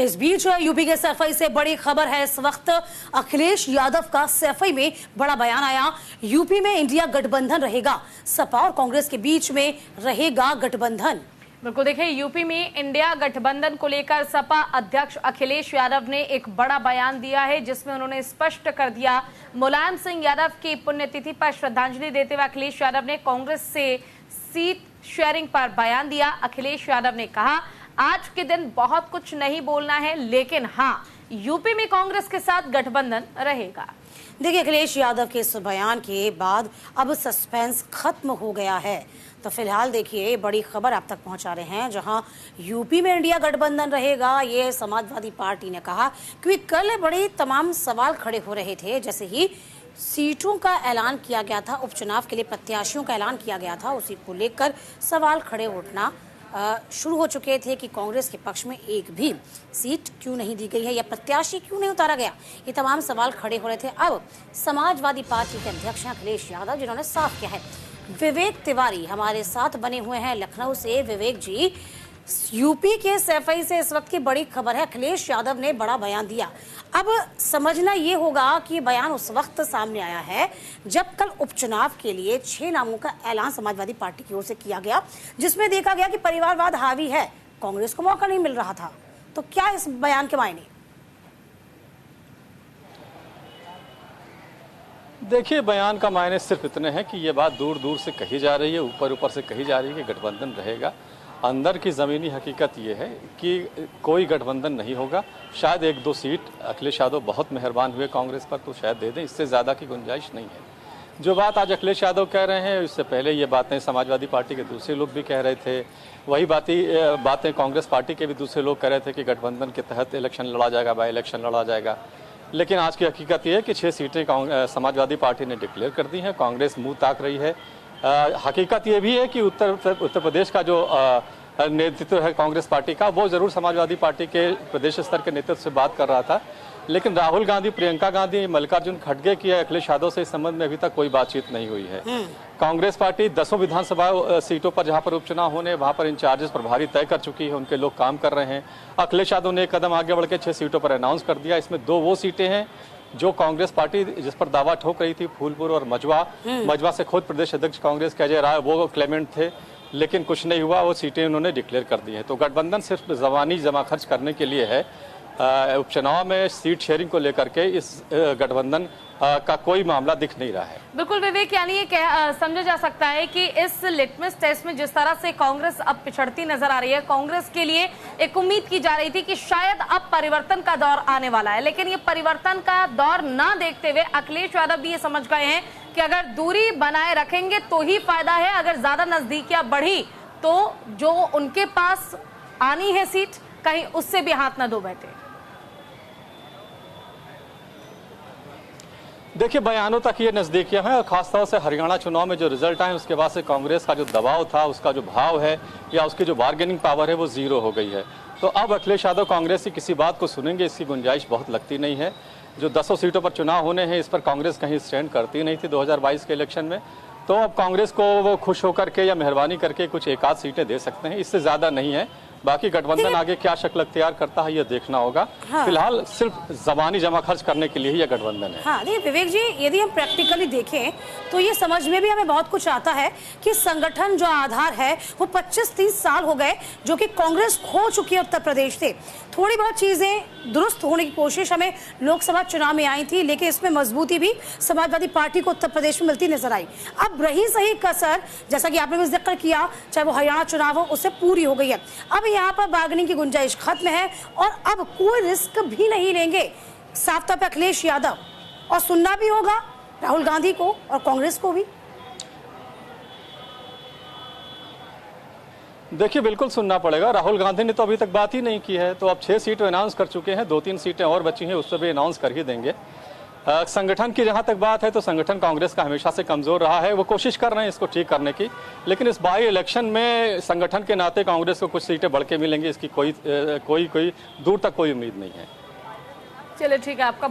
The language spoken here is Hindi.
तो इस बीच यूपी के सैफई से बड़ी खबर है इस वक्त। अखिलेश यादव का सैफई में बड़ा बयान आया। यूपी में इंडिया गठबंधन रहेगा, सपा और कांग्रेस के बीच में रहेगा गठबंधन। बिल्कुल, देखिए यूपी में इंडिया गठबंधन को लेकर सपा अध्यक्ष अखिलेश यादव ने एक बड़ा बयान दिया है, जिसमें उन्होंने स्पष्ट कर दिया। मुलायम सिंह यादव की पुण्यतिथि पर श्रद्धांजलि देते हुए अखिलेश यादव ने कांग्रेस से सीट शेयरिंग पर बयान दिया। अखिलेश यादव ने कहा, आज के दिन बहुत कुछ नहीं बोलना है, लेकिन हाँ, यूपी में कांग्रेस के साथ गठबंधन रहेगा। देखिए, अखिलेश यादव के इस बयान के बाद अब सस्पेंस खत्म हो गया है। तो फिलहाल देखिए, बड़ी खबर आप तक पहुंचा रहे हैं, जहां यूपी में इंडिया गठबंधन रहेगा, ये समाजवादी पार्टी ने कहा। क्योंकि कल बड़े तमाम सवाल खड़े हो रहे थे। जैसे ही सीटों का ऐलान किया गया था, उपचुनाव के लिए प्रत्याशियों का ऐलान किया गया था, उसी को लेकर सवाल खड़े उठना शुरू हो चुके थे कि कांग्रेस के पक्ष में एक भी सीट क्यों नहीं दी गई है या प्रत्याशी क्यों नहीं उतारा गया। ये तमाम सवाल खड़े हो रहे थे। अब समाजवादी पार्टी के अध्यक्ष हैं अखिलेश यादव, जिन्होंने साफ किया है। विवेक तिवारी हमारे साथ बने हुए हैं लखनऊ से। विवेक जी, यूपी के सैफई से इस वक्त की बड़ी खबर है, अखिलेश यादव ने बड़ा बयान दिया। अब समझना ये होगा कि ये बयान उस वक्त सामने आया है जब कल उपचुनाव के लिए 6 नामों का ऐलान समाजवादी पार्टी की ओर से किया गया, जिसमें देखा गया कि परिवारवाद हावी है, कांग्रेस को मौका नहीं मिल रहा था। तो क्या इस बयान के मायने? देखिए, बयान का मायने सिर्फ इतने हैं कि ये बात दूर दूर से कही जा रही है, ऊपर ऊपर से कही जा रही है कि गठबंधन रहेगा। अंदर की ज़मीनी हकीकत ये है कि कोई गठबंधन नहीं होगा। शायद 1-2 सीट अखिलेश यादव बहुत मेहरबान हुए कांग्रेस पर, तो शायद दे दें, इससे ज़्यादा की गुंजाइश नहीं है। जो बात आज अखिलेश यादव कह रहे हैं, इससे पहले ये बातें समाजवादी पार्टी के दूसरे लोग भी कह रहे थे। वही बातें कांग्रेस पार्टी के भी दूसरे लोग कह रहे थे कि गठबंधन के तहत इलेक्शन लड़ा जाएगा, बाई इलेक्शन लड़ा जाएगा। लेकिन आज की हकीकत ये है कि 6 सीटें समाजवादी पार्टी ने डिक्लेयर कर दी हैं। कांग्रेस मुंह ताक रही है। हकीकत ये भी है कि उत्तर प्रदेश का जो नेतृत्व है कांग्रेस पार्टी का, वो जरूर समाजवादी पार्टी के प्रदेश स्तर के नेतृत्व से बात कर रहा था, लेकिन राहुल गांधी, प्रियंका गांधी, मल्लिकार्जुन खड़गे की अखिलेश यादव से इस संबंध में अभी तक कोई बातचीत नहीं हुई है। कांग्रेस पार्टी 10 विधानसभा सीटों पर जहां पर उपचुनाव होने, वहां पर इंचार्जेस प्रभारी तय कर चुकी है, उनके लोग काम कर रहे हैं। अखिलेश यादव ने एक कदम आगे बढ़ के 6 सीटों पर अनाउंस कर दिया। इसमें 2 वो सीटें हैं जो कांग्रेस पार्टी जिस पर दावा ठोक रही थी, फूलपुर और मजवा से खुद प्रदेश अध्यक्ष कांग्रेस के अजय राय वो क्लेमेंट थे, लेकिन कुछ नहीं हुआ। वो सीटें उन्होंने डिक्लेयर कर दी हैं। तो गठबंधन सिर्फ ज़बानी जमा खर्च करने के लिए है। उपचुनाव में सीट शेयरिंग को लेकर के इस गठबंधन का कोई मामला दिख नहीं रहा है। बिल्कुल विवेक, यानी ये समझा जा सकता है कि इस लिटमस टेस्ट में जिस तरह से कांग्रेस अब पिछड़ती नजर आ रही है, कांग्रेस के लिए एक उम्मीद की जा रही थी कि शायद अब परिवर्तन का दौर आने वाला है, लेकिन ये परिवर्तन का दौर ना देखते हुए अखिलेश यादव भी ये समझ गए हैं कि अगर दूरी बनाए रखेंगे तो ही फायदा है। अगर ज्यादा नजदीकियां बढ़ी तो जो उनके पास आनी है सीट, कहीं उससे भी हाथ ना धो बैठे। देखिए, बयानों तक ये नज़दीकियां हैं, और खासतौर से हरियाणा चुनाव में जो रिजल्ट आए उसके बाद से कांग्रेस का जो दबाव था, उसका जो भाव है या उसकी जो बार्गेनिंग पावर है, वो 0 हो गई है। तो अब अखिलेश यादव कांग्रेस की किसी बात को सुनेंगे, इसकी गुंजाइश बहुत लगती नहीं है। जो 10 सीटों पर चुनाव होने हैं, इस पर कांग्रेस कहीं स्टैंड करती नहीं थी 2022 के इलेक्शन में। तो अब कांग्रेस को वो खुश होकर के या मेहरबानी करके कुछ 1-8 सीटें दे सकते हैं, इससे ज़्यादा नहीं है। बाकी गठबंधन आगे क्या शक्ल अख्तियार करता है, ये देखना होगा। हाँ। फिलहाल सिर्फ जबानी जमा खर्च करने के लिए ही यह गठबंधन है। हाँ, नहीं विवेक जी, यदि हम प्रैक्टिकली देखें तो ये समझ में भी हमें बहुत कुछ आता है कि संगठन जो आधार है वो 25-30 साल हो गए जो कि कांग्रेस खो चुकी है उत्तर प्रदेश से। थोड़ी बहुत चीजें दुरुस्त होने की कोशिश हमें लोकसभा चुनाव में आई थी, लेकिन इसमें मजबूती भी समाजवादी पार्टी को उत्तर प्रदेश में मिलती नजर आई। अब रही सही कसर, जैसा कि आपने भी जिक्र किया, चाहे वो हरियाणा चुनाव हो, उससे पूरी हो गई है। अब यहाँ पर बार्गेनिंग की गुंजाइश खत्म है और अब कोई रिस्क भी नहीं लेंगे साफ तौर पर अखिलेश यादव, और सुनना भी होगा राहुल गांधी को और कांग्रेस को भी। देखिए, बिल्कुल सुनना पड़ेगा। राहुल गांधी ने तो अभी तक बात ही नहीं की है। तो अब 6 सीटें अनाउंस कर चुके हैं, 2-3 सीटें और बची हैं, उससे भी अनाउंस कर ही देंगे। संगठन की जहां तक बात है तो संगठन कांग्रेस का हमेशा से कमजोर रहा है। वो कोशिश कर रहे हैं इसको ठीक करने की, लेकिन इस बाई इलेक्शन में संगठन के नाते कांग्रेस को कुछ सीटें बढ़ के मिलेंगी, इसकी कोई दूर तक कोई उम्मीद नहीं है। चलिए ठीक है, आपका